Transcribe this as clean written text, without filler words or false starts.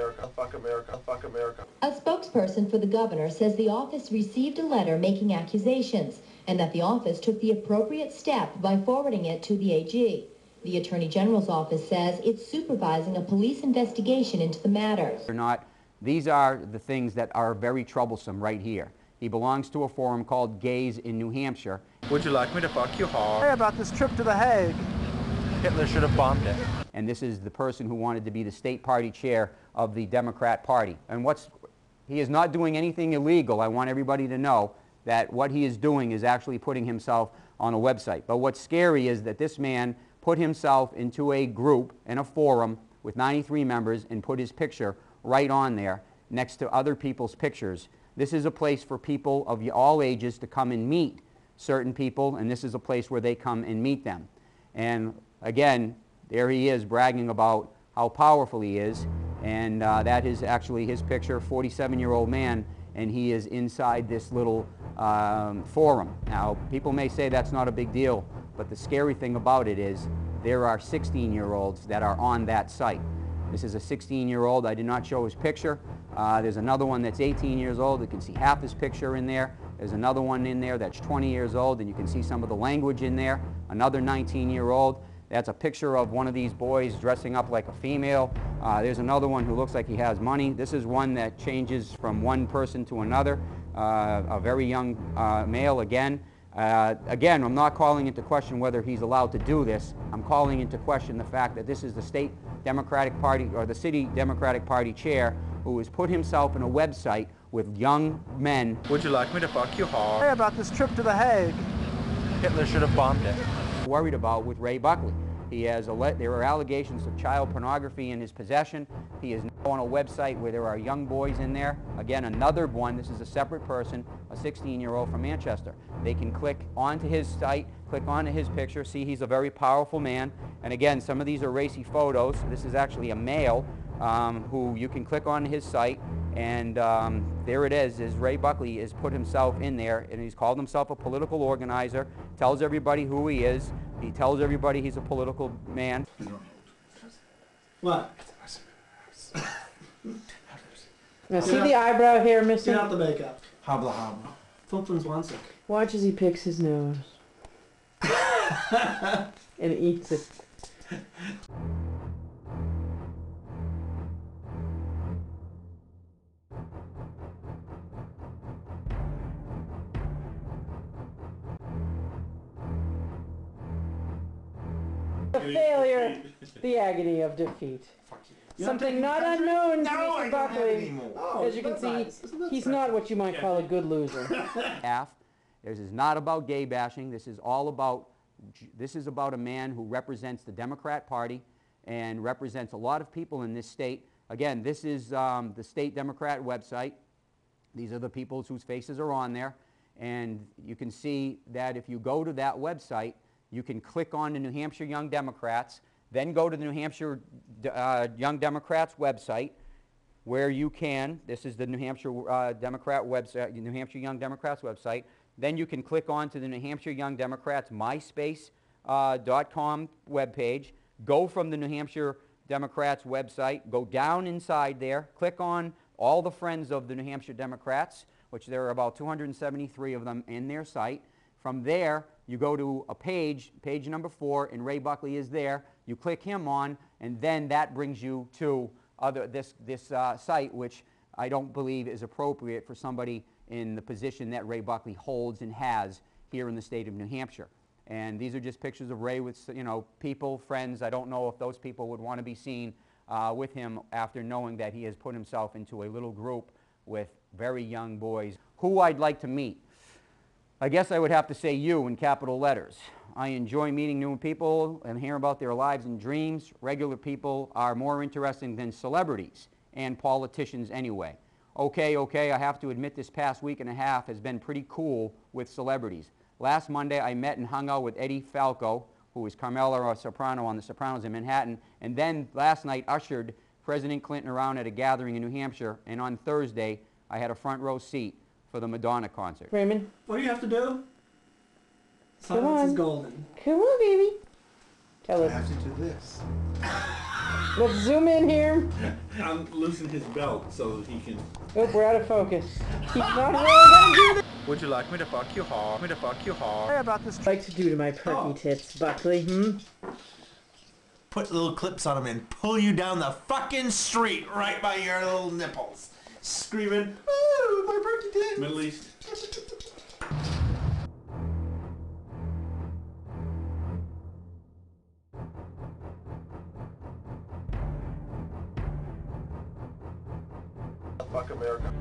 America, fuck America, fuck America. A spokesperson for the governor says the office received a letter making accusations and that the office took the appropriate step by forwarding it to the AG. The Attorney General's office says it's supervising a police investigation into the matter. These are the things that are very troublesome right here. He belongs to a forum called Gays in New Hampshire. Would you like me to fuck you hard? Hey, about this trip to The Hague. Hitler should have bombed it. And this is the person who wanted to be the state party chair of the Democrat Party. And he is not doing anything illegal. I want everybody to know that what he is doing is actually putting himself on a website. But what's scary is that this man put himself into a group and a forum with 93 members and put his picture right on there next to other people's pictures. This is a place for people of all ages to come and meet certain people, and this is a place where they come and meet them. And again, there he is bragging about how powerful he is, and that is actually his picture, 47-year-old man, and he is inside this little forum. Now, people may say that's not a big deal, but the scary thing about it is there are 16-year-olds that are on that site. This is a 16-year-old. I did not show his picture. There's another one that's 18 years old. You can see half his picture in there. There's another one in there that's 20 years old, and you can see some of the language in there. Another 19-year-old. That's a picture of one of these boys dressing up like a female. There's another one who looks like he has money. This is one that changes from one person to another, a very young male again. Again, I'm not calling into question whether he's allowed to do this. I'm calling into question the fact that this is the state Democratic Party or the city Democratic Party chair who has put himself in a website with young men. Would you like me to fuck you hard? Hey, about this trip to The Hague. Hitler should have bombed it. Worried about with Ray Buckley. There are allegations of child pornography in his possession. He is now on a website where there are young boys in there. Again, another one, this is a separate person, a 16-year-old from Manchester. They can click onto his site, click onto his picture, see he's a very powerful man. And again, some of these are racy photos. This is actually a male who you can click on his site, and there it is Ray Buckley has put himself in there, and he's called himself a political organizer, tells everybody who he is, he tells everybody he's a political man. What? Now see the eyebrow hair missing? Get out the makeup. Habla habla. Fünfundzwanzig. Watch as he picks his nose. And eats it. The failure, the agony of defeat. Something not unknown to Mr. Buckley. As you can see, he's not what you might call a good loser. This is not about gay bashing. This is about a man who represents the Democrat Party and represents a lot of people in this state. Again, this is the state Democrat website. These are the people whose faces are on there. And you can see that if you go to that website, you can click on the New Hampshire Young Democrats, then go to the New Hampshire Young Democrats website, where you can, this is the New Hampshire Democrat website, New Hampshire Young Democrats website, then you can click on to the New Hampshire Young Democrats MySpace.com webpage, go from the New Hampshire Democrats website, go down inside there, click on all the friends of the New Hampshire Democrats, which there are about 273 of them in their site. From there, you go to a page number 4, and Ray Buckley is there. You click him on, and then that brings you to this site, which I don't believe is appropriate for somebody in the position that Ray Buckley holds and has here in the state of New Hampshire. And these are just pictures of Ray with, people, friends. I don't know if those people would want to be seen with him after knowing that he has put himself into a little group with very young boys who I'd like to meet. I guess I would have to say you in capital letters. I enjoy meeting new people and hearing about their lives and dreams. Regular people are more interesting than celebrities and politicians anyway. Okay, I have to admit this past week and a half has been pretty cool with celebrities. Last Monday I met and hung out with Eddie Falco, who is Carmela Soprano on The Sopranos in Manhattan, and then last night ushered President Clinton around at a gathering in New Hampshire, and on Thursday I had a front row seat for the Madonna concert. Raymond? What do you have to do? Come Silence on. is golden. Come on, baby. Tell us. I have to do this. Let's zoom in here. I'm loosening his belt so he can. Oh, we're out of focus. He's not really gonna do this. Would you like me to fuck you hard? Me to fuck you hard. Hey, about this. Like to do to my perky tits, Buckley? Hmm. Put little clips on him and pull you down the fucking street right by your little nipples, screaming, "Oh, my perky tits!" Middle East. Fuck America.